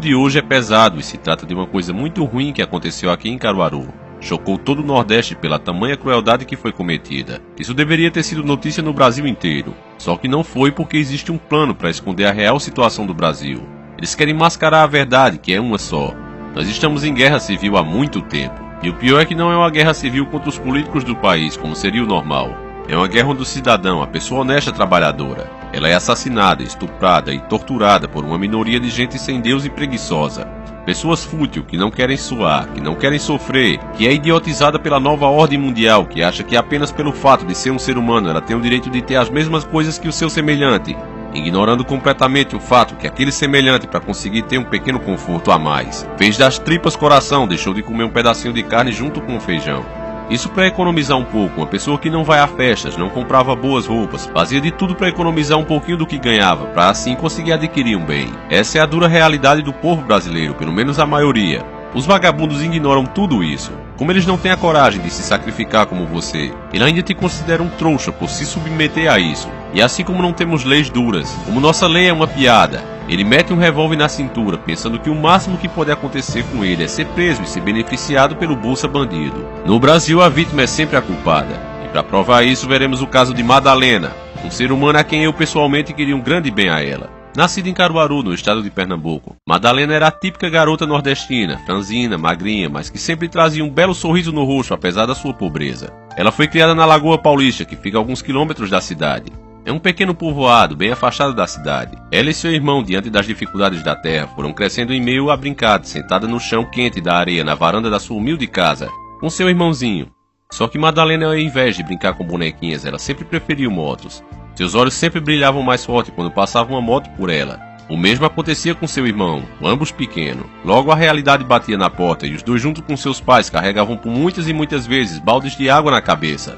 de hoje é pesado e se trata de uma coisa muito ruim que aconteceu aqui em Caruaru. Chocou todo o Nordeste pela tamanha crueldade que foi cometida. Isso deveria ter sido notícia no Brasil inteiro. Só que não foi porque existe um plano para esconder a real situação do Brasil. Eles querem mascarar a verdade, que é uma só. Nós estamos em guerra civil há muito tempo. E o pior é que não é uma guerra civil contra os políticos do país, como seria o normal. É uma guerra onde o cidadão, a pessoa honesta trabalhadora, ela é assassinada, estuprada e torturada por uma minoria de gente sem Deus e preguiçosa. Pessoas fúteis que não querem suar, que não querem sofrer, que é idiotizada pela nova ordem mundial, que acha que apenas pelo fato de ser um ser humano ela tem o direito de ter as mesmas coisas que o seu semelhante, ignorando completamente o fato que aquele semelhante, para conseguir ter um pequeno conforto a mais, fez das tripas coração, deixou de comer um pedacinho de carne junto com o feijão. Isso para economizar um pouco. Uma pessoa que não vai a festas, não comprava boas roupas, fazia de tudo para economizar um pouquinho do que ganhava, para assim conseguir adquirir um bem. Essa é a dura realidade do povo brasileiro, pelo menos a maioria. Os vagabundos ignoram tudo isso. Como eles não têm a coragem de se sacrificar como você, ele ainda te considera um trouxa por se submeter a isso. E assim como não temos leis duras, como nossa lei é uma piada, ele mete um revólver na cintura, pensando que o máximo que pode acontecer com ele é ser preso e ser beneficiado pelo Bolsa Bandido. No Brasil, a vítima é sempre a culpada. E para provar isso, veremos o caso de Madalena, um ser humano a quem eu pessoalmente queria um grande bem a ela. Nascida em Caruaru, no estado de Pernambuco, Madalena era a típica garota nordestina, franzina, magrinha, mas que sempre trazia um belo sorriso no rosto apesar da sua pobreza. Ela foi criada na Lagoa Paulista, que fica a alguns quilômetros da cidade. É um pequeno povoado, bem afastado da cidade. Ela e seu irmão, diante das dificuldades da terra, foram crescendo em meio a brincar, sentada no chão quente da areia na varanda da sua humilde casa, com seu irmãozinho. Só que Madalena, ao invés de brincar com bonequinhas, ela sempre preferiu motos. Seus olhos sempre brilhavam mais forte quando passava uma moto por ela. O mesmo acontecia com seu irmão, ambos pequenos. Logo a realidade batia na porta e os dois junto com seus pais carregavam por muitas e muitas vezes baldes de água na cabeça.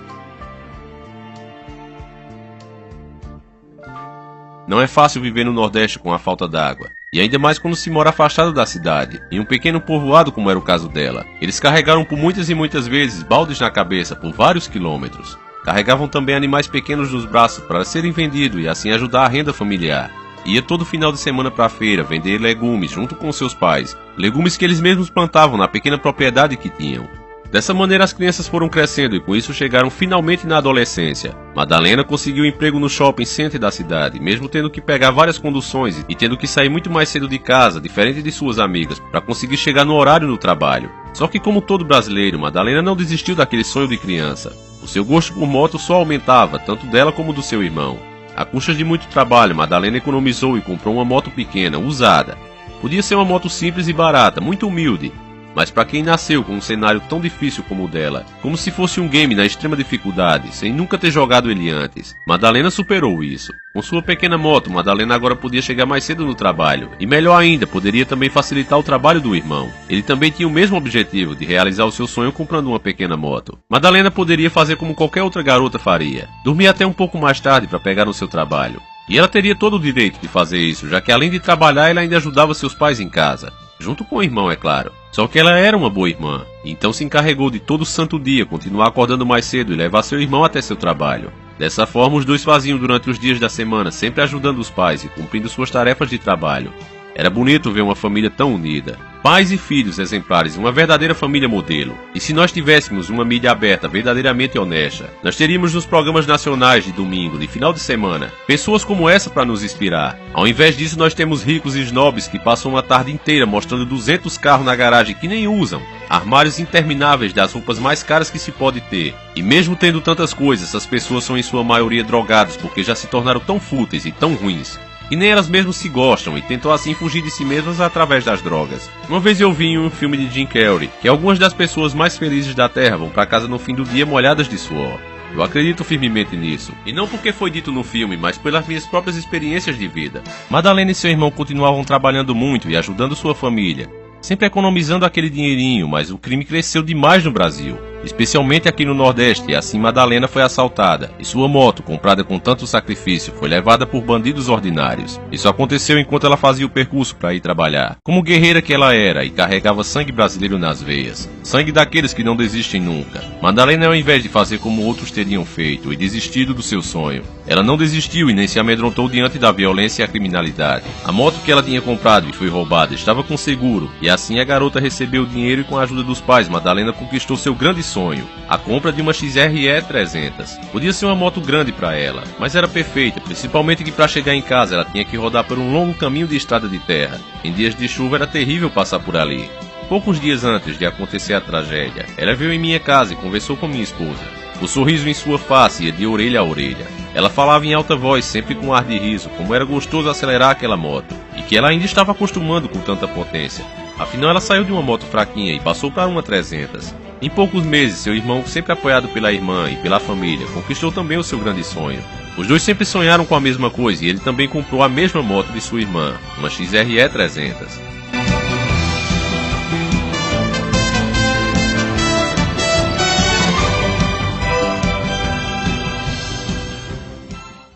Não é fácil viver no Nordeste com a falta d'água, e ainda mais quando se mora afastado da cidade, em um pequeno povoado como era o caso dela. Eles carregaram por muitas e muitas vezes baldes na cabeça por vários quilômetros. Carregavam também animais pequenos nos braços para serem vendidos e assim ajudar a renda familiar. Ia todo final de semana para a feira vender legumes junto com seus pais, legumes que eles mesmos plantavam na pequena propriedade que tinham. Dessa maneira as crianças foram crescendo e com isso chegaram finalmente na adolescência. Madalena conseguiu um emprego no shopping center da cidade, mesmo tendo que pegar várias conduções e tendo que sair muito mais cedo de casa, diferente de suas amigas, para conseguir chegar no horário do trabalho. Só que como todo brasileiro, Madalena não desistiu daquele sonho de criança. O seu gosto por moto só aumentava, tanto dela como do seu irmão. A custas de muito trabalho, Madalena economizou e comprou uma moto pequena, usada. Podia ser uma moto simples e barata, muito humilde, mas para quem nasceu com um cenário tão difícil como o dela, como se fosse um game na extrema dificuldade, sem nunca ter jogado ele antes, Madalena superou isso. Com sua pequena moto, Madalena agora podia chegar mais cedo no trabalho, e melhor ainda, poderia também facilitar o trabalho do irmão. Ele também tinha o mesmo objetivo, de realizar o seu sonho comprando uma pequena moto. Madalena poderia fazer como qualquer outra garota faria, dormir até um pouco mais tarde para pegar no seu trabalho. E ela teria todo o direito de fazer isso, já que além de trabalhar, ela ainda ajudava seus pais em casa. Junto com o irmão, é claro. Só que ela era uma boa irmã, então se encarregou de todo santo dia continuar acordando mais cedo e levar seu irmão até seu trabalho. Dessa forma, os dois faziam durante os dias da semana, sempre ajudando os pais e cumprindo suas tarefas de trabalho. Era bonito ver uma família tão unida. Pais e filhos exemplares, uma verdadeira família modelo. E se nós tivéssemos uma mídia aberta verdadeiramente honesta, nós teríamos nos programas nacionais de domingo, de final de semana, pessoas como essa para nos inspirar. Ao invés disso, nós temos ricos e snobs que passam uma tarde inteira mostrando 200 carros na garagem que nem usam, armários intermináveis das roupas mais caras que se pode ter. E mesmo tendo tantas coisas, essas pessoas são em sua maioria drogadas porque já se tornaram tão fúteis e tão ruins. E nem elas mesmas se gostam e tentam assim fugir de si mesmas através das drogas. Uma vez eu vi em um filme de Jim Carrey que algumas das pessoas mais felizes da Terra vão para casa no fim do dia molhadas de suor. Eu acredito firmemente nisso, e não porque foi dito no filme, mas pelas minhas próprias experiências de vida. Madalena e seu irmão continuavam trabalhando muito e ajudando sua família, sempre economizando aquele dinheirinho, mas o crime cresceu demais no Brasil. especialmente aqui no Nordeste, e assim Madalena foi assaltada, e sua moto, comprada com tanto sacrifício, foi levada por bandidos ordinários. Isso aconteceu enquanto ela fazia o percurso para ir trabalhar. Como guerreira que ela era, e carregava sangue brasileiro nas veias, sangue daqueles que não desistem nunca, Madalena, ao invés de fazer como outros teriam feito e desistido do seu sonho, ela não desistiu e nem se amedrontou diante da violência e a criminalidade. A moto que ela tinha comprado e foi roubada estava com seguro, e assim a garota recebeu o dinheiro e, com a ajuda dos pais, Madalena conquistou seu grande sonho, a compra de uma XRE 300. Podia ser uma moto grande para ela, mas era perfeita, principalmente que para chegar em casa ela tinha que rodar por um longo caminho de estrada de terra. Em dias de chuva era terrível passar por ali. Poucos dias antes de acontecer a tragédia, ela veio em minha casa e conversou com minha esposa. O sorriso em sua face ia de orelha a orelha. Ela falava em alta voz, sempre com ar de riso, como era gostoso acelerar aquela moto, e que ela ainda estava acostumando com tanta potência. Afinal, ela saiu de uma moto fraquinha e passou para uma 300. Em poucos meses, seu irmão, sempre apoiado pela irmã e pela família, conquistou também o seu grande sonho. Os dois sempre sonharam com a mesma coisa e ele também comprou a mesma moto de sua irmã, uma XRE 300.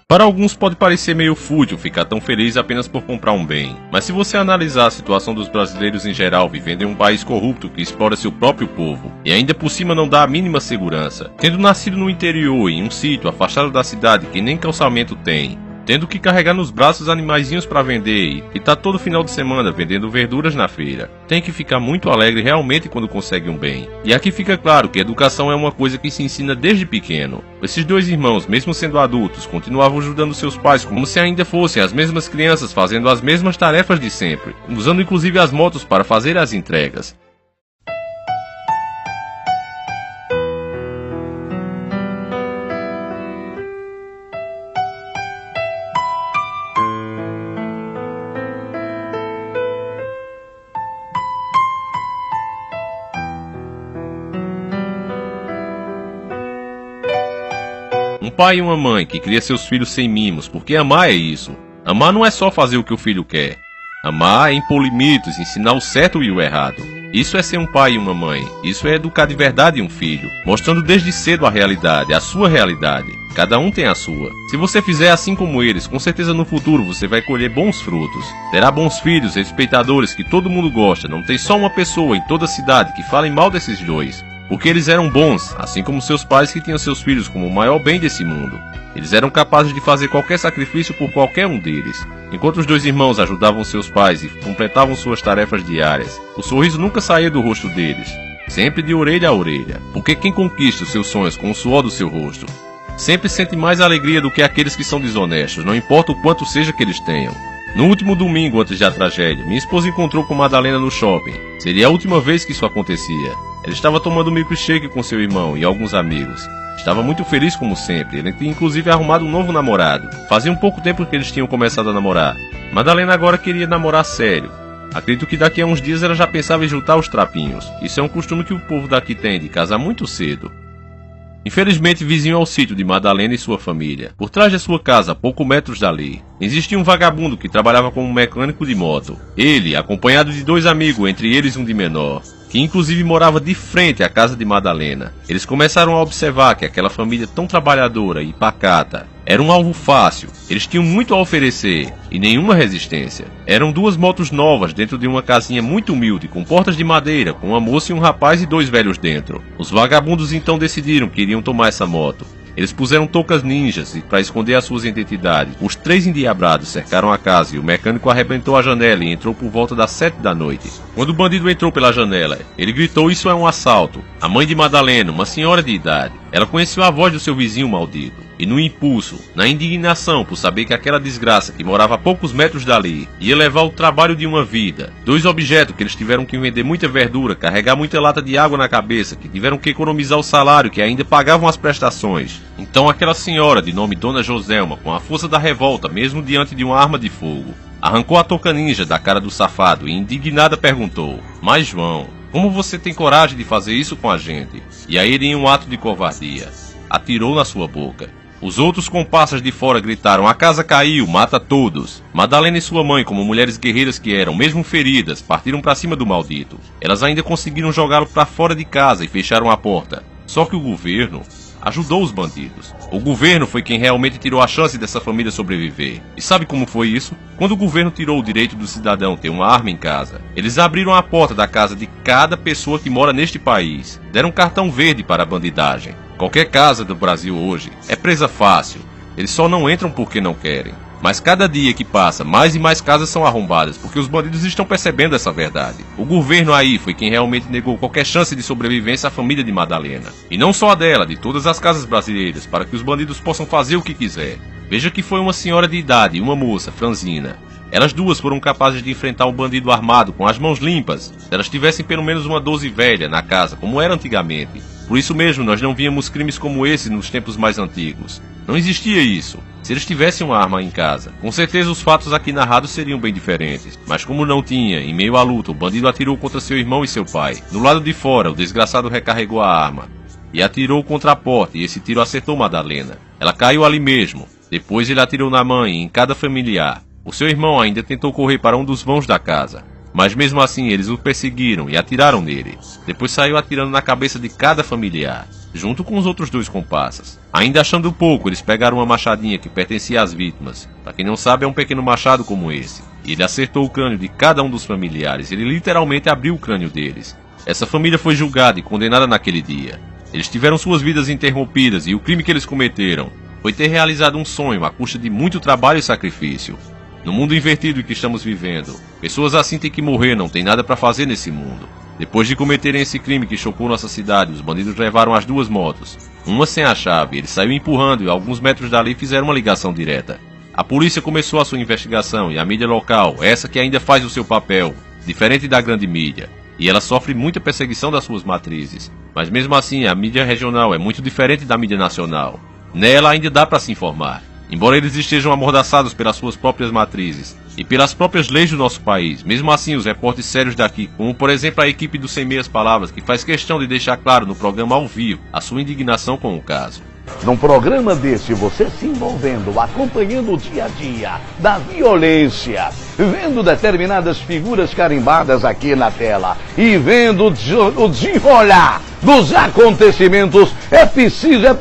Para alguns pode parecer meio fútil ficar tão feliz apenas por comprar um bem, mas se você analisar a situação dos brasileiros em geral vivendo em um país corrupto que explora seu próprio povo, e ainda por cima não dá a mínima segurança, tendo nascido no interior em um sítio afastado da cidade que nem calçamento tem, tendo que carregar nos braços animaizinhos para vender e tá todo final de semana vendendo verduras na feira, tem que ficar muito alegre realmente quando consegue um bem. E aqui fica claro que educação é uma coisa que se ensina desde pequeno. Esses dois irmãos, mesmo sendo adultos, continuavam ajudando seus pais como se ainda fossem as mesmas crianças, fazendo as mesmas tarefas de sempre, usando inclusive as motos para fazer as entregas. Um pai e uma mãe que cria seus filhos sem mimos, porque amar é isso. Amar não é só fazer o que o filho quer. Amar é impor limites, ensinar o certo e o errado. Isso é ser um pai e uma mãe. Isso é educar de verdade um filho, mostrando desde cedo a realidade, a sua realidade. Cada um tem a sua. Se você fizer assim como eles, com certeza no futuro você vai colher bons frutos. Terá bons filhos, respeitadores que todo mundo gosta. Não tem só uma pessoa em toda a cidade que fale mal desses dois. Porque eles eram bons, assim como seus pais que tinham seus filhos como o maior bem desse mundo. Eles eram capazes de fazer qualquer sacrifício por qualquer um deles. Enquanto os dois irmãos ajudavam seus pais e completavam suas tarefas diárias, o sorriso nunca saía do rosto deles, sempre de orelha a orelha. Porque quem conquista os seus sonhos com o suor do seu rosto, sempre sente mais alegria do que aqueles que são desonestos, não importa o quanto seja que eles tenham. No último domingo antes da tragédia, minha esposa encontrou com Madalena no shopping. Seria a última vez que isso acontecia. Ela estava tomando um milkshake com seu irmão e alguns amigos. Estava muito feliz como sempre, ele tinha inclusive arrumado um novo namorado. Fazia um pouco tempo que eles tinham começado a namorar. Madalena agora queria namorar sério. Acredito que daqui a uns dias ela já pensava em juntar os trapinhos. Isso é um costume que o povo daqui tem, de casar muito cedo. Infelizmente, vizinho ao sítio de Madalena e sua família, por trás de sua casa, a poucos metros dali, existia um vagabundo que trabalhava como mecânico de moto. Ele, acompanhado de dois amigos, entre eles um de menor, que inclusive morava de frente à casa de Madalena. Eles começaram a observar que aquela família tão trabalhadora e pacata era um alvo fácil. Eles tinham muito a oferecer e nenhuma resistência. Eram duas motos novas dentro de uma casinha muito humilde, com portas de madeira, com uma moça e um rapaz e dois velhos dentro. Os vagabundos então decidiram que iriam tomar essa moto. Eles puseram toucas ninjas para esconder as suas identidades. Os três endiabrados cercaram a casa e o mecânico arrebentou a janela e entrou por volta das 7 da noite. Quando o bandido entrou pela janela, ele gritou: "Isso é um assalto!" A mãe de Madalena, uma senhora de idade, ela conheceu a voz do seu vizinho maldito. E no impulso, na indignação por saber que aquela desgraça que morava a poucos metros dali ia levar o trabalho de uma vida, dois objetos que eles tiveram que vender muita verdura, carregar muita lata de água na cabeça, que tiveram que economizar o salário, que ainda pagavam as prestações. Então aquela senhora, de nome Dona Joselma, com a força da revolta, mesmo diante de uma arma de fogo, arrancou a touca ninja da cara do safado e indignada perguntou: "Mas João, como você tem coragem de fazer isso com a gente?" E aí ele, em um ato de covardia, atirou na sua boca. Os outros comparsas de fora gritaram: "A casa caiu, mata todos!" Madalena e sua mãe, como mulheres guerreiras que eram, mesmo feridas, partiram para cima do maldito. Elas ainda conseguiram jogá-lo para fora de casa e fecharam a porta. Só que o governo ajudou os bandidos. O governo foi quem realmente tirou a chance dessa família sobreviver. E sabe como foi isso? Quando o governo tirou o direito do cidadão ter uma arma em casa, eles abriram a porta da casa de cada pessoa que mora neste país. Deram um cartão verde para a bandidagem. Qualquer casa do Brasil hoje é presa fácil. Eles só não entram porque não querem. Mas cada dia que passa, mais e mais casas são arrombadas, porque os bandidos estão percebendo essa verdade. O governo aí foi quem realmente negou qualquer chance de sobrevivência à família de Madalena. E não só a dela, de todas as casas brasileiras, para que os bandidos possam fazer o que quiser. Veja que foi uma senhora de idade e uma moça, Franzina. Elas duas foram capazes de enfrentar um bandido armado com as mãos limpas, se elas tivessem pelo menos uma 12 velha na casa, como era antigamente. Por isso mesmo, nós não víamos crimes como esse nos tempos mais antigos. Não existia isso. Se eles tivessem uma arma em casa, com certeza os fatos aqui narrados seriam bem diferentes. Mas como não tinha, em meio à luta, o bandido atirou contra seu irmão e seu pai. No lado de fora, o desgraçado recarregou a arma e atirou contra a porta, e esse tiro acertou Madalena. Ela caiu ali mesmo. Depois ele atirou na mãe e em cada familiar. O seu irmão ainda tentou correr para um dos vãos da casa, mas mesmo assim eles o perseguiram e atiraram nele. Depois saiu atirando na cabeça de cada familiar, junto com os outros dois comparsas. Ainda achando pouco, eles pegaram uma machadinha que pertencia às vítimas. Para quem não sabe, é um pequeno machado como esse. E ele acertou o crânio de cada um dos familiares. Ele literalmente abriu o crânio deles. Essa família foi julgada e condenada naquele dia. Eles tiveram suas vidas interrompidas e o crime que eles cometeram foi ter realizado um sonho à custa de muito trabalho e sacrifício. No mundo invertido que estamos vivendo, pessoas assim têm que morrer, não tem nada para fazer nesse mundo. Depois de cometerem esse crime que chocou nossa cidade, os bandidos levaram as duas motos, uma sem a chave. Ele saiu empurrando e alguns metros dali fizeram uma ligação direta. A polícia começou a sua investigação e a mídia local, essa que ainda faz o seu papel, diferente da grande mídia, e ela sofre muita perseguição das suas matrizes. Mas mesmo assim, a mídia regional é muito diferente da mídia nacional. Nela ainda dá para se informar. Embora eles estejam amordaçados pelas suas próprias matrizes e pelas próprias leis do nosso país, mesmo assim os repórteres sérios daqui, como por exemplo a equipe do Sem Meias Palavras, que faz questão de deixar claro no programa ao vivo a sua indignação com o caso. Num programa desse, você se envolvendo, acompanhando o dia a dia da violência, vendo determinadas figuras carimbadas aqui na tela e vendo o desenrolar dos acontecimentos, é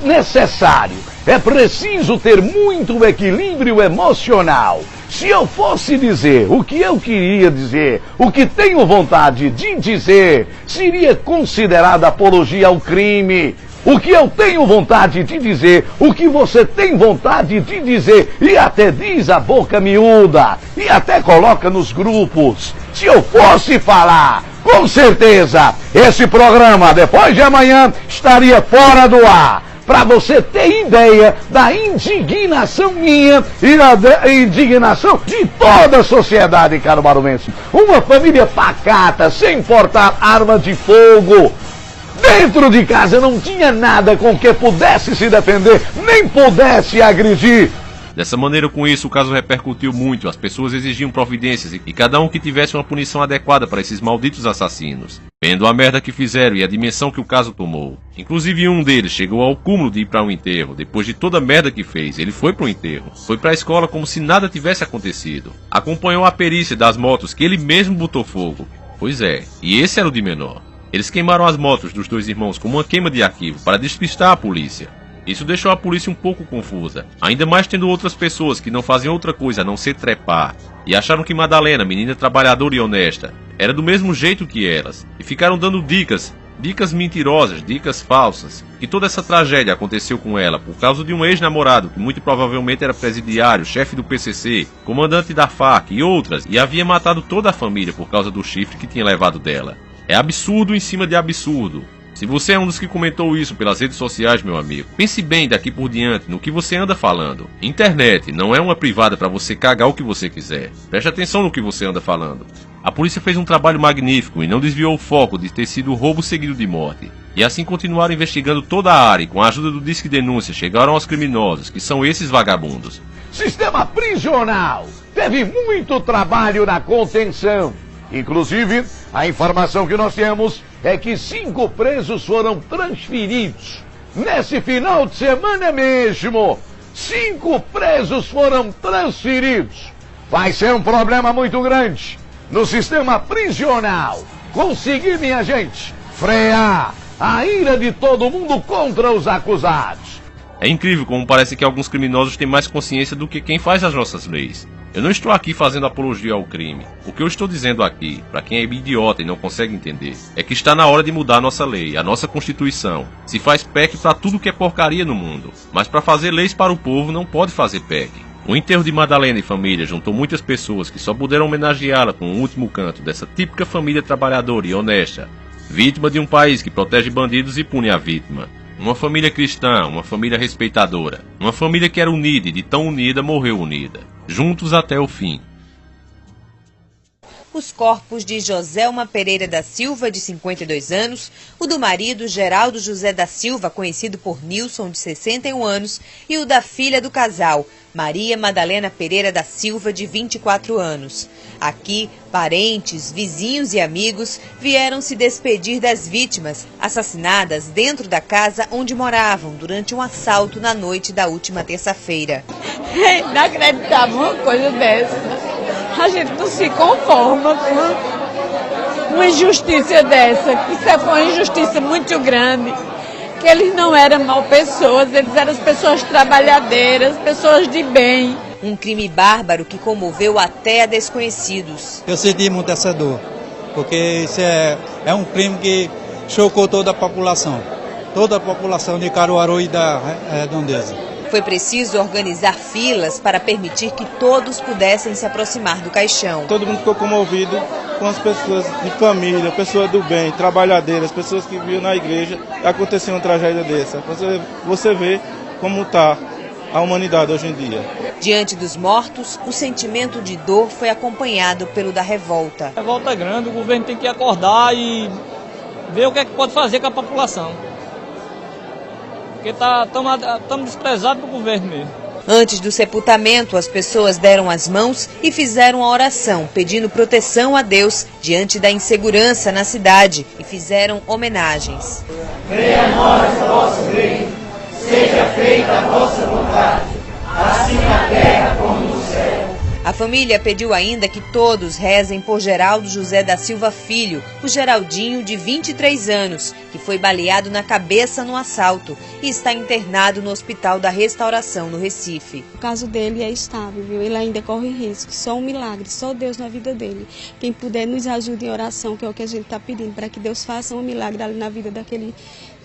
necessário, é preciso ter muito equilíbrio emocional. Se eu fosse dizer o que eu queria dizer, o que tenho vontade de dizer, seria considerada apologia ao crime. O que eu tenho vontade de dizer, o que você tem vontade de dizer, e até diz a boca miúda, e até coloca nos grupos. Se eu fosse falar, com certeza, esse programa, depois de amanhã, estaria fora do ar. Para você ter ideia da indignação minha e da indignação de toda a sociedade caruaruense. Uma família pacata, sem portar arma de fogo. Dentro de casa não tinha nada com que pudesse se defender, nem pudesse agredir. Dessa maneira, com isso, o caso repercutiu muito. As pessoas exigiam providências e cada um que tivesse uma punição adequada para esses malditos assassinos. Vendo a merda que fizeram e a dimensão que o caso tomou. Inclusive um deles chegou ao cúmulo de ir para um enterro. Depois de toda a merda que fez, ele foi para o enterro. Foi para a escola como se nada tivesse acontecido. Acompanhou a perícia das motos que ele mesmo botou fogo. Pois é, e esse era o de menor. Eles queimaram as motos dos dois irmãos como uma queima de arquivo para despistar a polícia. Isso deixou a polícia um pouco confusa, ainda mais tendo outras pessoas que não faziam outra coisa a não ser trepar, e acharam que Madalena, menina trabalhadora e honesta, era do mesmo jeito que elas, e ficaram dando dicas mentirosas, dicas falsas, que toda essa tragédia aconteceu com ela por causa de um ex-namorado que muito provavelmente era presidiário, chefe do PCC, comandante da FARC e outras, e havia matado toda a família por causa do chifre que tinha levado dela. É absurdo em cima de absurdo. Se você é um dos que comentou isso pelas redes sociais, meu amigo, pense bem daqui por diante no que você anda falando. Internet não é uma privada para você cagar o que você quiser. Preste atenção no que você anda falando. A polícia fez um trabalho magnífico e não desviou o foco de ter sido roubo seguido de morte. E assim continuaram investigando toda a área e com a ajuda do Disque Denúncia chegaram aos criminosos, que são esses vagabundos. Sistema prisional teve muito trabalho na contenção. Inclusive, a informação que nós temos é que 5 presos foram transferidos. Nesse final de semana mesmo, 5 presos foram transferidos. Vai ser um problema muito grande no sistema prisional. Conseguir, minha gente, frear a ira de todo mundo contra os acusados. É incrível como parece que alguns criminosos têm mais consciência do que quem faz as nossas leis. Eu não estou aqui fazendo apologia ao crime. O que eu estou dizendo aqui, para quem é idiota e não consegue entender, é que está na hora de mudar a nossa lei, a nossa Constituição. Se faz PEC para tudo que é porcaria no mundo, mas para fazer leis para o povo não pode fazer PEC. O enterro de Madalena e família juntou muitas pessoas que só puderam homenageá-la com o último canto dessa típica família trabalhadora e honesta, vítima de um país que protege bandidos e pune a vítima. Uma família cristã, uma família respeitadora, uma família que era unida e de tão unida morreu unida, juntos até o fim. Os corpos de Joselma Pereira da Silva, de 52 anos, o do marido Geraldo José da Silva, conhecido por Nilson, de 61 anos, e o da filha do casal, Maria Madalena Pereira da Silva, de 24 anos. Aqui, parentes, vizinhos e amigos vieram se despedir das vítimas, assassinadas dentro da casa onde moravam durante um assalto na noite da última terça-feira. É inacreditável uma coisa dessa. A gente não se conforma com uma injustiça dessa. Isso foi uma injustiça muito grande. Que eles não eram mal pessoas, eles eram pessoas trabalhadeiras, pessoas de bem. Um crime bárbaro que comoveu até a desconhecidos. Eu senti muito essa dor, porque isso é um crime que chocou toda a população de Caruaru e da redondeza. Foi preciso organizar filas para permitir que todos pudessem se aproximar do caixão. Todo mundo ficou comovido com as pessoas de família, pessoas do bem, trabalhadeiras, pessoas que viam na igreja acontecer uma tragédia dessa. Você vê como está a humanidade hoje em dia. Diante dos mortos, o sentimento de dor foi acompanhado pelo da revolta. A revolta é grande, o governo tem que acordar e ver o que é que pode fazer com a população. Porque estamos desprezados do governo mesmo. Antes do sepultamento, as pessoas deram as mãos e fizeram a oração, pedindo proteção a Deus diante da insegurança na cidade, e fizeram homenagens. Venha a nós o vosso reino, seja feita a vossa vontade, assim na terra como no céu. A família pediu ainda que todos rezem por Geraldo José da Silva Filho, o Geraldinho, de 23 anos, que foi baleado na cabeça no assalto e está internado no Hospital da Restauração, no Recife. O caso dele é estável, viu? Ele ainda corre risco, só um milagre, só Deus na vida dele. Quem puder nos ajude em oração, que é o que a gente está pedindo, para que Deus faça um milagre ali na vida daquele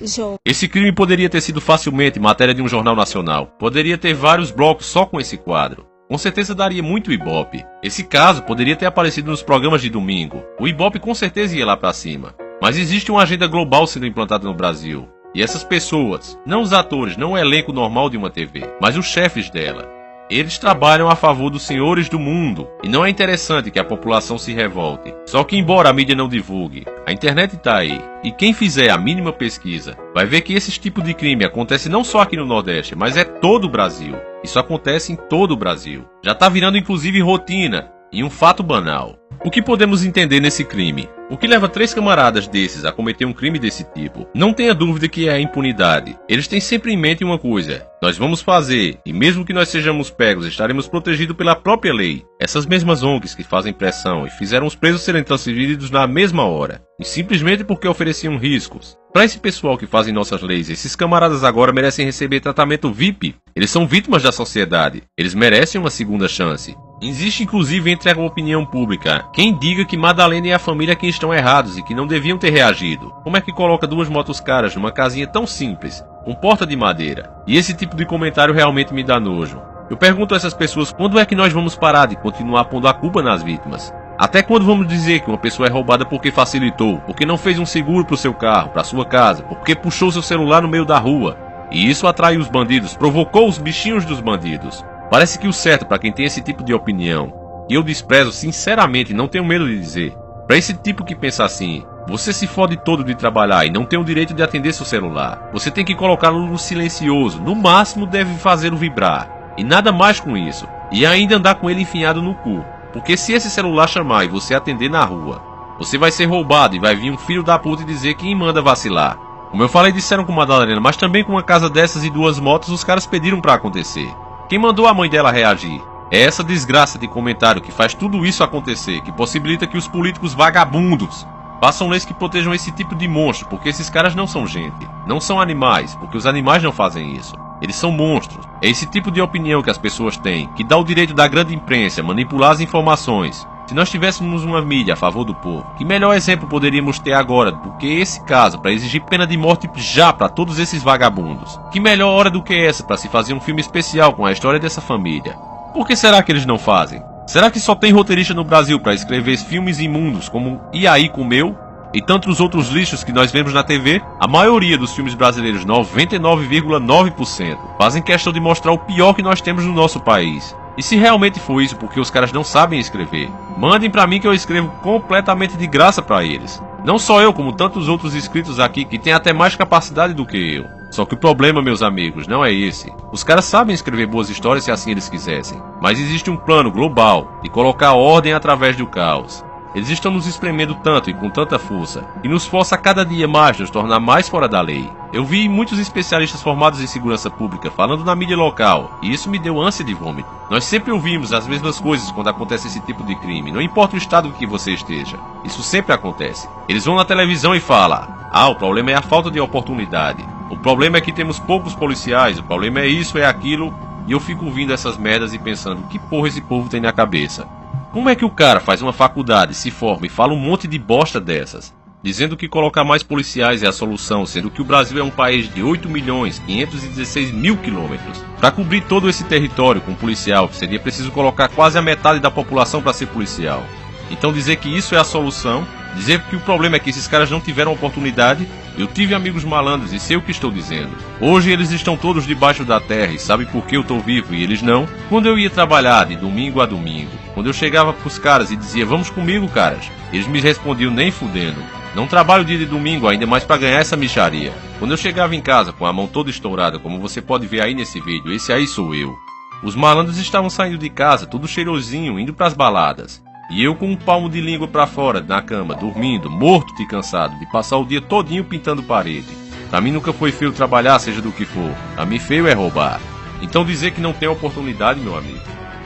jovem. Esse crime poderia ter sido facilmente matéria de um jornal nacional. Poderia ter vários blocos só com esse quadro. Com certeza daria muito ibope. Esse caso poderia ter aparecido nos programas de domingo. O ibope com certeza ia lá pra cima. Mas existe uma agenda global sendo implantada no Brasil. E essas pessoas, não os atores, não o elenco normal de uma TV, mas os chefes dela, eles trabalham a favor dos senhores do mundo. E não é interessante que a população se revolte. Só que embora a mídia não divulgue, a internet tá aí. E quem fizer a mínima pesquisa vai ver que esse tipo de crime acontece não só aqui no Nordeste, mas é todo o Brasil. Isso acontece em todo o Brasil. Já tá virando inclusive rotina e um fato banal. O que podemos entender nesse crime? O que leva 3 camaradas desses a cometer um crime desse tipo? Não tenha dúvida que é a impunidade. Eles têm sempre em mente uma coisa: nós vamos fazer, e mesmo que nós sejamos pegos, estaremos protegidos pela própria lei. Essas mesmas ONGs que fazem pressão e fizeram os presos serem transferidos na mesma hora, e simplesmente porque ofereciam riscos. Para esse pessoal que fazem nossas leis, esses camaradas agora merecem receber tratamento VIP. Eles são vítimas da sociedade. Eles merecem uma segunda chance. Existe inclusive entre a opinião pública quem diga que Madalena e a família quem estão errados e que não deviam ter reagido. Como é que coloca 2 motos caras numa casinha tão simples, com porta de madeira? E esse tipo de comentário realmente me dá nojo. Eu pergunto a essas pessoas quando é que nós vamos parar de continuar pondo a culpa nas vítimas. Até quando vamos dizer que uma pessoa é roubada porque facilitou, porque não fez um seguro para o seu carro, para a sua casa, porque puxou seu celular no meio da rua? E isso atraiu os bandidos, provocou os bichinhos dos bandidos. Parece que o certo para quem tem esse tipo de opinião, e eu desprezo sinceramente, não tenho medo de dizer, para esse tipo que pensa assim: você se fode todo de trabalhar e não tem o direito de atender seu celular. Você tem que colocá-lo no silencioso, no máximo deve fazê-lo vibrar, e nada mais com isso, e ainda andar com ele enfiado no cu. Porque se esse celular chamar e você atender na rua, você vai ser roubado e vai vir um filho da puta e dizer quem manda vacilar. Como eu falei, disseram com Madalena, mas também com uma casa dessas e 2 motos os caras pediram pra acontecer. Quem mandou a mãe dela reagir? É essa desgraça de comentário que faz tudo isso acontecer, que possibilita que os políticos vagabundos Façam leis que protejam esse tipo de monstro, porque esses caras não são gente. Não são animais, porque os animais não fazem isso. Eles são monstros. É esse tipo de opinião que as pessoas têm, que dá o direito da grande imprensa manipular as informações. Se nós tivéssemos uma mídia a favor do povo, que melhor exemplo poderíamos ter agora do que esse caso para exigir pena de morte já para todos esses vagabundos? Que melhor hora do que essa para se fazer um filme especial com a história dessa família? Por que será que eles não fazem? Será que só tem roteirista no Brasil para escrever filmes imundos como E Aí Comeu? E tantos outros lixos que nós vemos na TV? A maioria dos filmes brasileiros, 99,9%, fazem questão de mostrar o pior que nós temos no nosso país. E se realmente for isso porque os caras não sabem escrever, mandem pra mim que eu escrevo completamente de graça pra eles. Não só eu, como tantos outros inscritos aqui que têm até mais capacidade do que eu. Só que o problema, meus amigos, não é esse. Os caras sabem escrever boas histórias se assim eles quisessem. Mas existe um plano global de colocar ordem através do caos. Eles estão nos espremendo tanto e com tanta força, que nos força a cada dia mais nos tornar mais fora da lei. Eu vi muitos especialistas formados em segurança pública falando na mídia local, e isso me deu ânsia de vômito. Nós sempre ouvimos as mesmas coisas quando acontece esse tipo de crime, não importa o estado que você esteja. Isso sempre acontece. Eles vão na televisão e falam: o problema é a falta de oportunidade. O problema é que temos poucos policiais, o problema é isso, é aquilo, e eu fico ouvindo essas merdas e pensando, que porra esse povo tem na cabeça? Como é que o cara faz uma faculdade, se forma e fala um monte de bosta dessas, dizendo que colocar mais policiais é a solução, sendo que o Brasil é um país de 8.516.000 quilômetros. Para cobrir todo esse território com policial, seria preciso colocar quase a metade da população para ser policial. Então dizer que isso é a solução, dizer que o problema é que esses caras não tiveram oportunidade, eu tive amigos malandros e sei o que estou dizendo. Hoje eles estão todos debaixo da terra e sabe por que eu estou vivo e eles não? Quando eu ia trabalhar de domingo a domingo, quando eu chegava pros caras e dizia, vamos comigo, caras, eles me respondiam, nem fudendo. Não trabalho dia de domingo, ainda mais para ganhar essa mixaria. Quando eu chegava em casa com a mão toda estourada, como você pode ver aí nesse vídeo, esse aí sou eu. Os malandros estavam saindo de casa, tudo cheirosinho, indo pras baladas. E eu com um palmo de língua pra fora, na cama, dormindo, morto de cansado, de passar o dia todinho pintando parede. Pra mim nunca foi feio trabalhar, seja do que for. Pra mim feio é roubar. Então dizer que não tem oportunidade, meu amigo.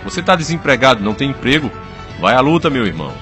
Você tá desempregado, não tem emprego? Vai à luta, meu irmão.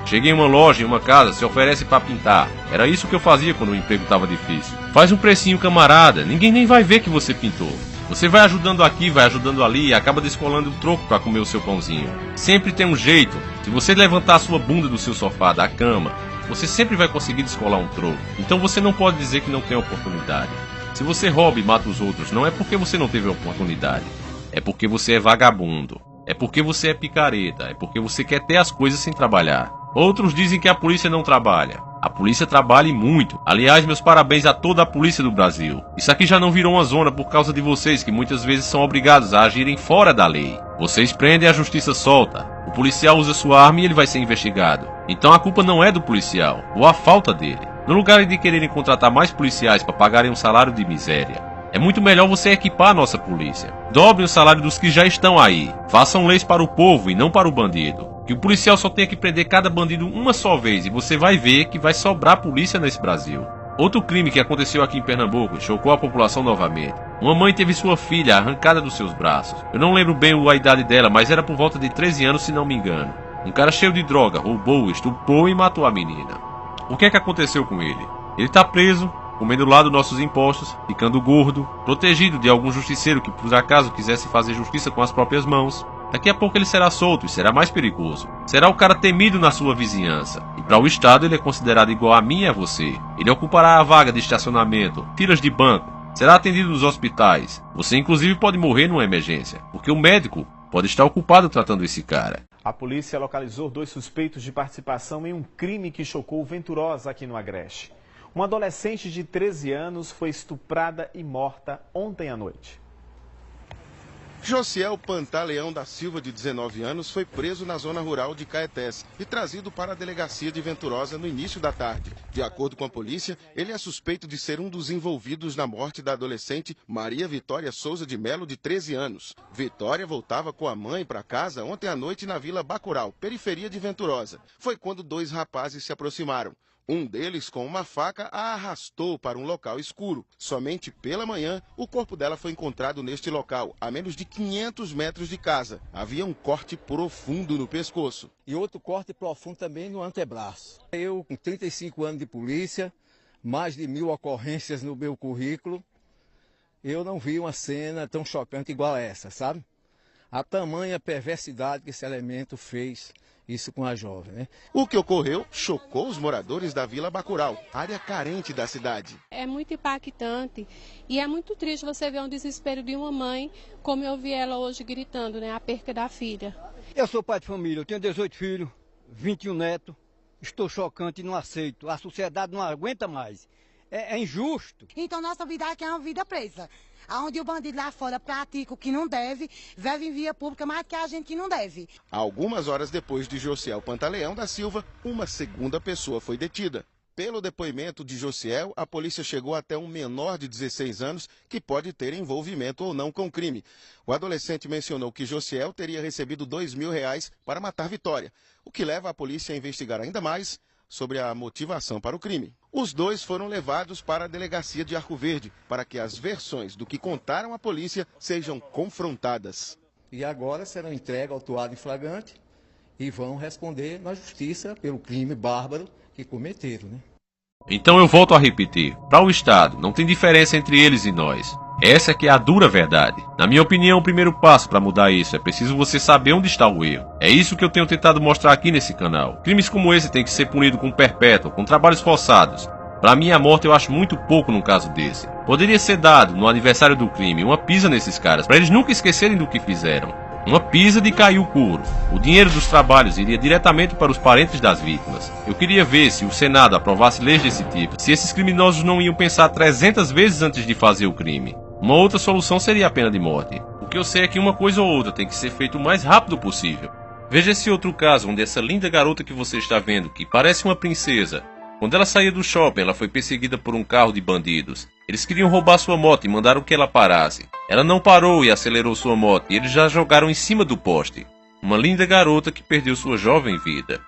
Cheguei em uma loja, em uma casa, se oferece pra pintar. Era isso que eu fazia quando o emprego tava difícil. Faz um precinho, camarada, ninguém nem vai ver que você pintou. Você vai ajudando aqui, vai ajudando ali e acaba descolando o troco para comer o seu pãozinho. Sempre tem um jeito. Se você levantar a sua bunda do seu sofá, da cama, você sempre vai conseguir descolar um troco. Então você não pode dizer que não tem oportunidade. Se você rouba e mata os outros, não é porque você não teve oportunidade. É porque você é vagabundo. É porque você é picareta. É porque você quer ter as coisas sem trabalhar. Outros dizem que a polícia não trabalha. A polícia trabalha e muito. Aliás, meus parabéns a toda a polícia do Brasil. Isso aqui já não virou uma zona por causa de vocês, que muitas vezes são obrigados a agirem fora da lei. Vocês prendem e a justiça solta. O policial usa sua arma e ele vai ser investigado. Então a culpa não é do policial, ou a falta dele. No lugar de quererem contratar mais policiais para pagarem um salário de miséria, é muito melhor você equipar a nossa polícia. Dobrem o salário dos que já estão aí. Façam leis para o povo e não para o bandido. Que o policial só tenha que prender cada bandido uma só vez e você vai ver que vai sobrar polícia nesse Brasil. Outro crime que aconteceu aqui em Pernambuco e chocou a população novamente. Uma mãe teve sua filha arrancada dos seus braços. Eu não lembro bem a idade dela, mas era por volta de 13 anos se não me engano. Um cara cheio de droga roubou, estuprou e matou a menina. O que é que aconteceu com ele? Ele tá preso, comendo lá dos nossos impostos, ficando gordo, protegido de algum justiceiro que por acaso quisesse fazer justiça com as próprias mãos. Daqui a pouco ele será solto e será mais perigoso. Será o cara temido na sua vizinhança. E para o Estado ele é considerado igual a mim e a você. Ele ocupará a vaga de estacionamento, filas de banco, será atendido nos hospitais. Você inclusive pode morrer numa emergência, porque o médico pode estar ocupado tratando esse cara. A polícia localizou 2 suspeitos de participação em um crime que chocou Venturosa aqui no Agreste. Uma adolescente de 13 anos foi estuprada e morta ontem à noite. Josiel Pantaleão da Silva, de 19 anos, foi preso na zona rural de Caetés e trazido para a delegacia de Venturosa no início da tarde. De acordo com a polícia, ele é suspeito de ser um dos envolvidos na morte da adolescente Maria Vitória Souza de Melo, de 13 anos. Vitória voltava com a mãe para casa ontem à noite na Vila Bacurau, periferia de Venturosa. Foi quando 2 rapazes se aproximaram. Um deles, com uma faca, a arrastou para um local escuro. Somente pela manhã, o corpo dela foi encontrado neste local, a menos de 500 metros de casa. Havia um corte profundo no pescoço. E outro corte profundo também no antebraço. Eu, com 35 anos de polícia, mais de 1000 ocorrências no meu currículo, eu não vi uma cena tão chocante igual a essa, sabe? A tamanha perversidade que esse elemento fez isso com a jovem, né? O que ocorreu chocou os moradores da Vila Bacurau, área carente da cidade. É muito impactante e é muito triste você ver um desespero de uma mãe, como eu vi ela hoje gritando, né? A perca da filha. Eu sou pai de família, eu tenho 18 filhos, 21 netos, estou chocante e não aceito. A sociedade não aguenta mais. É injusto. Então nossa vida aqui é uma vida presa. Onde o bandido lá fora pratica o que não deve, vive em via pública mais que a gente que não deve. Algumas horas depois de Josiel Pantaleão da Silva, uma segunda pessoa foi detida. Pelo depoimento de Josiel, a polícia chegou até um menor de 16 anos que pode ter envolvimento ou não com o crime. O adolescente mencionou que Josiel teria recebido R$2.000 para matar Vitória, o que leva a polícia a investigar ainda mais sobre a motivação para o crime. Os dois foram levados para a delegacia de Arco Verde para que as versões do que contaram à polícia sejam confrontadas. E agora serão entregues ao autuado em flagrante e vão responder na justiça pelo crime bárbaro que cometeram, né? Então eu volto a repetir, para o Estado não tem diferença entre eles e nós. Essa que é a dura verdade. Na minha opinião, o primeiro passo para mudar isso é preciso você saber onde está o erro. É isso que eu tenho tentado mostrar aqui nesse canal. Crimes como esse têm que ser punidos com perpétua, com trabalhos forçados. Para mim, a morte eu acho muito pouco num caso desse. Poderia ser dado, no aniversário do crime, uma pisa nesses caras, para eles nunca esquecerem do que fizeram. Uma pisa de cair o couro. O dinheiro dos trabalhos iria diretamente para os parentes das vítimas. Eu queria ver se o Senado aprovasse leis desse tipo, se esses criminosos não iam pensar 300 vezes antes de fazer o crime. Uma outra solução seria a pena de morte. O que eu sei é que uma coisa ou outra tem que ser feito o mais rápido possível. Veja esse outro caso onde essa linda garota que você está vendo, que parece uma princesa, quando ela saía do shopping, ela foi perseguida por um carro de bandidos. Eles queriam roubar sua moto e mandaram que ela parasse. Ela não parou e acelerou sua moto e eles já jogaram em cima do poste. Uma linda garota que perdeu sua jovem vida.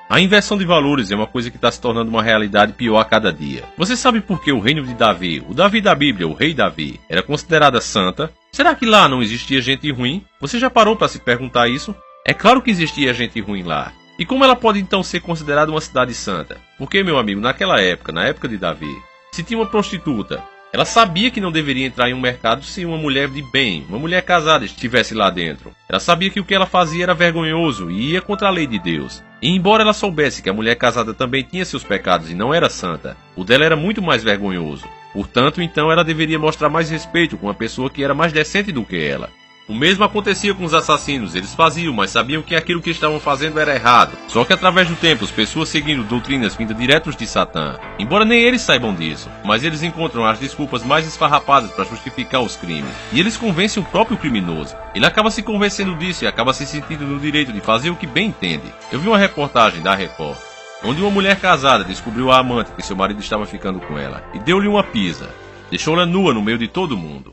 A inversão de valores é uma coisa que está se tornando uma realidade pior a cada dia. Você sabe por que o reino de Davi, o Davi da Bíblia, o rei Davi, era considerada santa? Será que lá não existia gente ruim? Você já parou para se perguntar isso? É claro que existia gente ruim lá. E como ela pode então ser considerada uma cidade santa? Porque, meu amigo, naquela época, na época de Davi, se tinha uma prostituta, ela sabia que não deveria entrar em um mercado se uma mulher de bem, uma mulher casada, estivesse lá dentro. Ela sabia que o que ela fazia era vergonhoso e ia contra a lei de Deus. E embora ela soubesse que a mulher casada também tinha seus pecados e não era santa, o dela era muito mais vergonhoso. Portanto, então ela deveria mostrar mais respeito com uma pessoa que era mais decente do que ela. O mesmo acontecia com os assassinos, eles faziam, mas sabiam que aquilo que estavam fazendo era errado. Só que através do tempo, as pessoas seguindo doutrinas vindas diretos de Satã. Embora nem eles saibam disso, mas eles encontram as desculpas mais esfarrapadas para justificar os crimes. E eles convencem o próprio criminoso. Ele acaba se convencendo disso e acaba se sentindo no direito de fazer o que bem entende. Eu vi uma reportagem da Record, onde uma mulher casada descobriu a amante que seu marido estava ficando com ela e deu-lhe uma pisa. Deixou-la nua no meio de todo mundo.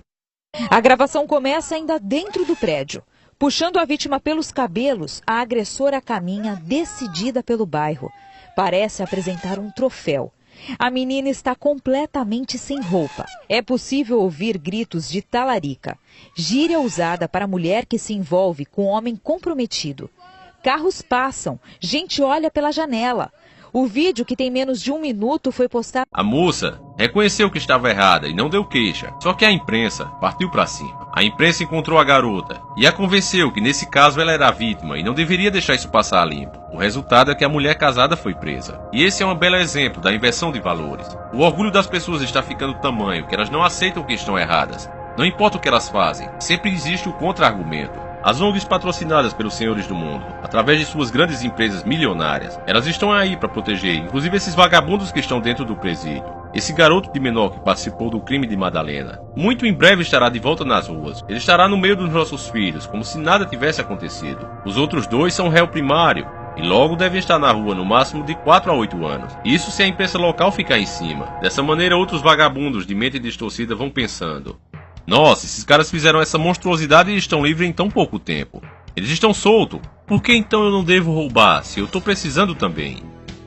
A gravação começa ainda dentro do prédio. Puxando a vítima pelos cabelos, a agressora caminha decidida pelo bairro. Parece apresentar um troféu. A menina está completamente sem roupa. É possível ouvir gritos de talarica. Gíria usada para mulher que se envolve com homem comprometido. Carros passam, gente olha pela janela. O vídeo, que tem menos de 1 minuto, foi postado. A moça reconheceu que estava errada e não deu queixa. Só que a imprensa partiu para cima. A imprensa encontrou a garota e a convenceu que nesse caso ela era a vítima e não deveria deixar isso passar limpo. O resultado é que a mulher casada foi presa. E esse é um belo exemplo da inversão de valores. O orgulho das pessoas está ficando tamanho que elas não aceitam que estão erradas. Não importa o que elas fazem, sempre existe o contra-argumento. As ONGs patrocinadas pelos senhores do mundo, através de suas grandes empresas milionárias, elas estão aí para proteger, inclusive esses vagabundos que estão dentro do presídio. Esse garoto de menor que participou do crime de Madalena, muito em breve estará de volta nas ruas. Ele estará no meio dos nossos filhos, como se nada tivesse acontecido. Os outros dois são réu primário e logo devem estar na rua no máximo de 4 a 8 anos. Isso se a imprensa local ficar em cima. Dessa maneira, outros vagabundos de mente distorcida vão pensando: nossa, esses caras fizeram essa monstruosidade e estão livres em tão pouco tempo. Eles estão soltos. Por que então eu não devo roubar, se eu tô precisando também?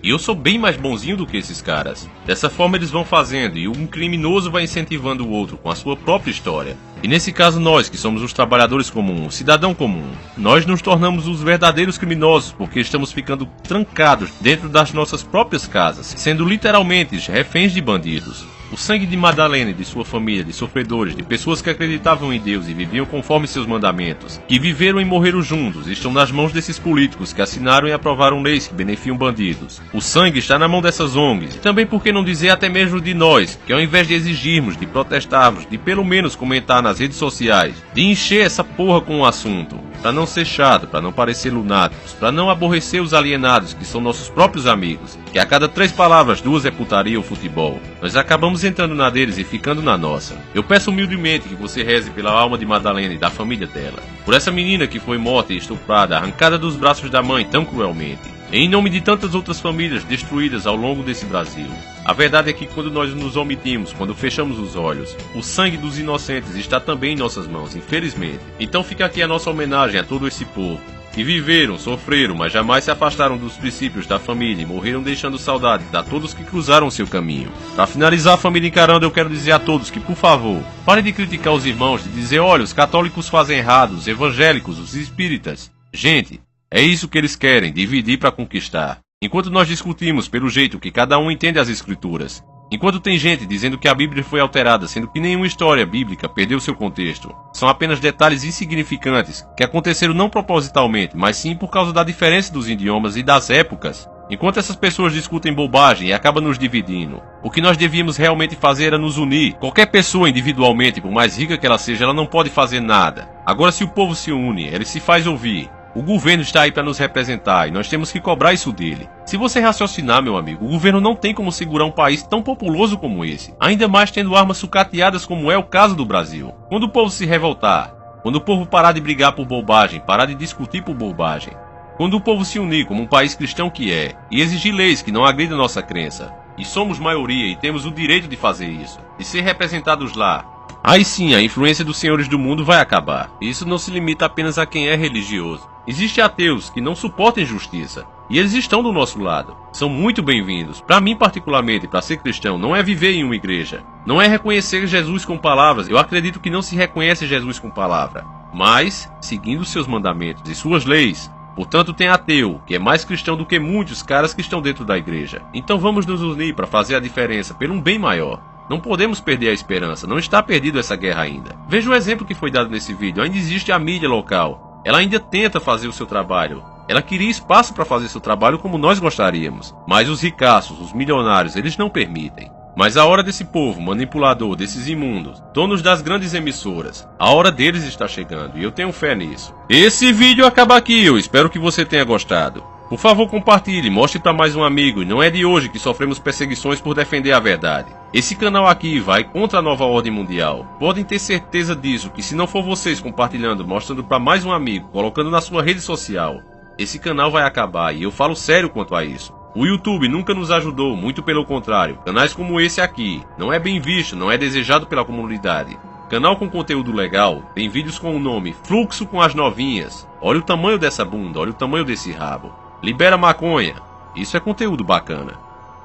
E eu sou bem mais bonzinho do que esses caras. Dessa forma eles vão fazendo e um criminoso vai incentivando o outro com a sua própria história. E nesse caso nós, que somos os trabalhadores comuns, o cidadão comum, nós nos tornamos os verdadeiros criminosos porque estamos ficando trancados dentro das nossas próprias casas, sendo literalmente reféns de bandidos. O sangue de Madalena e de sua família, de sofredores, de pessoas que acreditavam em Deus e viviam conforme seus mandamentos, que viveram e morreram juntos, estão nas mãos desses políticos que assinaram e aprovaram leis que beneficiam bandidos. O sangue está na mão dessas ONGs, e também por que não dizer até mesmo de nós, que ao invés de exigirmos, de protestarmos, de pelo menos comentar nas redes sociais, de encher essa porra com o assunto, para não ser chato, para não parecer lunáticos, para não aborrecer os alienados que são nossos próprios amigos, que a cada 3 palavras 2 é putaria ou futebol, nós acabamos entrando na deles e ficando na nossa. Eu peço humildemente que você reze pela alma de Madalena e da família dela, por essa menina que foi morta e estuprada, arrancada dos braços da mãe tão cruelmente, em nome de tantas outras famílias destruídas ao longo desse Brasil. A verdade é que quando nós nos omitimos, quando fechamos os olhos, o sangue dos inocentes está também em nossas mãos, infelizmente. Então fica aqui a nossa homenagem a todo esse povo, que viveram, sofreram, mas jamais se afastaram dos princípios da família e morreram deixando saudade a todos que cruzaram seu caminho. Para finalizar, família Encarando, eu quero dizer a todos que, por favor, parem de criticar os irmãos, de dizer, olha, os católicos fazem errado, os evangélicos, os espíritas. Gente, é isso que eles querem, dividir para conquistar. Enquanto nós discutimos pelo jeito que cada um entende as escrituras, enquanto tem gente dizendo que a Bíblia foi alterada, sendo que nenhuma história bíblica perdeu seu contexto, são apenas detalhes insignificantes que aconteceram não propositalmente, mas sim por causa da diferença dos idiomas e das épocas. Enquanto essas pessoas discutem bobagem e acabam nos dividindo, o que nós devíamos realmente fazer era nos unir. Qualquer pessoa individualmente, por mais rica que ela seja, ela não pode fazer nada. Agora, se o povo se une, ele se faz ouvir. O governo está aí para nos representar e nós temos que cobrar isso dele. Se você raciocinar, meu amigo, o governo não tem como segurar um país tão populoso como esse, ainda mais tendo armas sucateadas como é o caso do Brasil. Quando o povo se revoltar, quando o povo parar de brigar por bobagem, parar de discutir por bobagem, quando o povo se unir como um país cristão que é, e exigir leis que não agridam nossa crença, e somos maioria e temos o direito de fazer isso, de ser representados lá, aí sim a influência dos senhores do mundo vai acabar. E isso não se limita apenas a quem é religioso. Existem ateus que não suportam injustiça, e eles estão do nosso lado. São muito bem-vindos. Para mim particularmente, para ser cristão, não é viver em uma igreja, não é reconhecer Jesus com palavras. Eu acredito que não se reconhece Jesus com palavra, mas seguindo seus mandamentos e suas leis. Portanto, tem ateu, que é mais cristão do que muitos caras que estão dentro da igreja. Então vamos nos unir para fazer a diferença, pelo um bem maior. Não podemos perder a esperança, não está perdido essa guerra ainda. Veja o exemplo que foi dado nesse vídeo, ainda existe a mídia local. Ela ainda tenta fazer o seu trabalho. Ela queria espaço para fazer seu trabalho como nós gostaríamos. Mas os ricaços, os milionários, eles não permitem. Mas a hora desse povo manipulador, desses imundos, donos das grandes emissoras, a hora deles está chegando e eu tenho fé nisso. Esse vídeo acaba aqui, eu espero que você tenha gostado. Por favor, compartilhe, mostre para mais um amigo, e não é de hoje que sofremos perseguições por defender a verdade. Esse canal aqui vai contra a nova ordem mundial. Podem ter certeza disso, que se não for vocês compartilhando, mostrando para mais um amigo, colocando na sua rede social, esse canal vai acabar, e eu falo sério quanto a isso. O YouTube nunca nos ajudou, muito pelo contrário. Canais como esse aqui não é bem visto, não é desejado pela comunidade. Canal com conteúdo legal, tem vídeos com o nome Fluxo com as Novinhas. Olha o tamanho dessa bunda, olha o tamanho desse rabo. Libera maconha, isso é conteúdo bacana.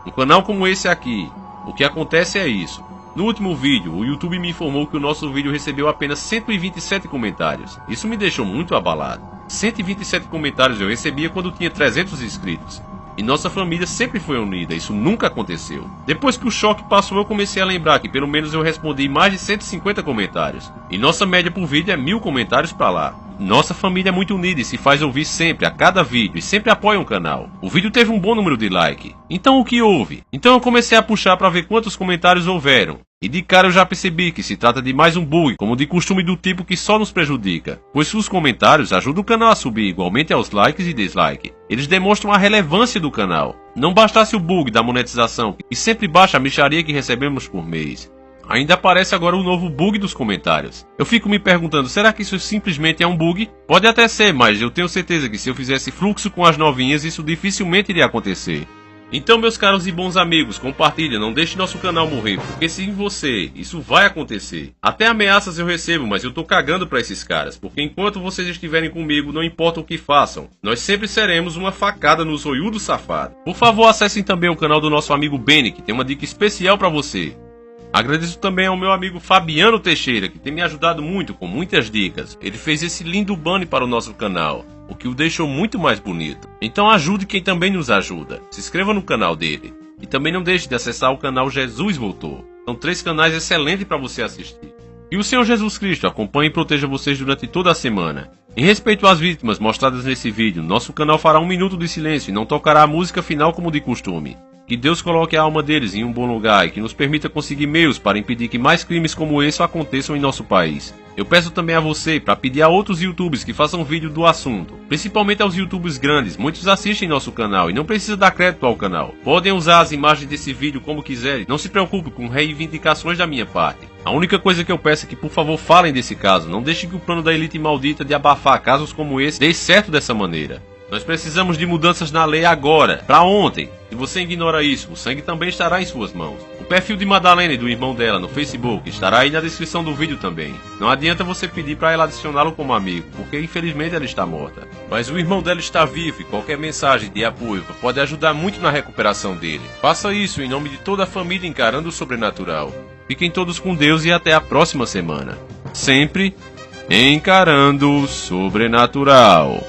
Um canal como esse aqui, o que acontece é isso. No último vídeo, o YouTube me informou que o nosso vídeo recebeu apenas 127 comentários. Isso me deixou muito abalado. 127 comentários eu recebia quando tinha 300 inscritos. E nossa família sempre foi unida, isso nunca aconteceu. Depois que o choque passou, eu comecei a lembrar que pelo menos eu respondi mais de 150 comentários. E nossa média por vídeo é 1000 comentários pra lá. Nossa família é muito unida e se faz ouvir sempre, a cada vídeo, e sempre apoia o canal. O vídeo teve um bom número de likes. Então o que houve? Então eu comecei a puxar para ver quantos comentários houveram. E de cara eu já percebi que se trata de mais um bug, como de costume do tipo que só nos prejudica. Pois os comentários ajudam o canal a subir igualmente aos likes e dislikes. Eles demonstram a relevância do canal. Não bastasse o bug da monetização, que sempre baixa a mixaria que recebemos por mês. Ainda aparece agora o novo bug dos comentários. Eu fico me perguntando, será que isso simplesmente é um bug? Pode até ser, mas eu tenho certeza que se eu fizesse fluxo com as novinhas, isso dificilmente iria acontecer. Então, meus caros e bons amigos, compartilha, não deixe nosso canal morrer, porque sem você, isso vai acontecer. Até ameaças eu recebo, mas eu tô cagando pra esses caras, porque enquanto vocês estiverem comigo, não importa o que façam, nós sempre seremos uma facada no zoiudo safado. Por favor, acessem também o canal do nosso amigo Benny, que tem uma dica especial pra você. Agradeço também ao meu amigo Fabiano Teixeira, que tem me ajudado muito com muitas dicas. Ele fez esse lindo banner para o nosso canal, o que o deixou muito mais bonito. Então ajude quem também nos ajuda. Se inscreva no canal dele. E também não deixe de acessar o canal Jesus Voltou. São 3 canais excelentes para você assistir. E o Senhor Jesus Cristo acompanhe e proteja vocês durante toda a semana. Em respeito às vítimas mostradas nesse vídeo, nosso canal fará 1 minuto de silêncio e não tocará a música final como de costume. Que Deus coloque a alma deles em um bom lugar e que nos permita conseguir meios para impedir que mais crimes como esse aconteçam em nosso país. Eu peço também a você para pedir a outros youtubers que façam vídeo do assunto, principalmente aos youtubers grandes. Muitos assistem nosso canal e não precisa dar crédito ao canal. Podem usar as imagens desse vídeo como quiserem, não se preocupe com reivindicações da minha parte. A única coisa que eu peço é que por favor falem desse caso, não deixem que o plano da elite maldita de abafar casos como esse dê certo dessa maneira. Nós precisamos de mudanças na lei agora, para ontem. Se você ignora isso, o sangue também estará em suas mãos. O perfil de Madalena e do irmão dela no Facebook estará aí na descrição do vídeo também. Não adianta você pedir para ela adicioná-lo como amigo, porque infelizmente ela está morta. Mas o irmão dela está vivo e qualquer mensagem de apoio pode ajudar muito na recuperação dele. Faça isso em nome de toda a família encarando o sobrenatural. Fiquem todos com Deus e até a próxima semana. Sempre encarando o sobrenatural.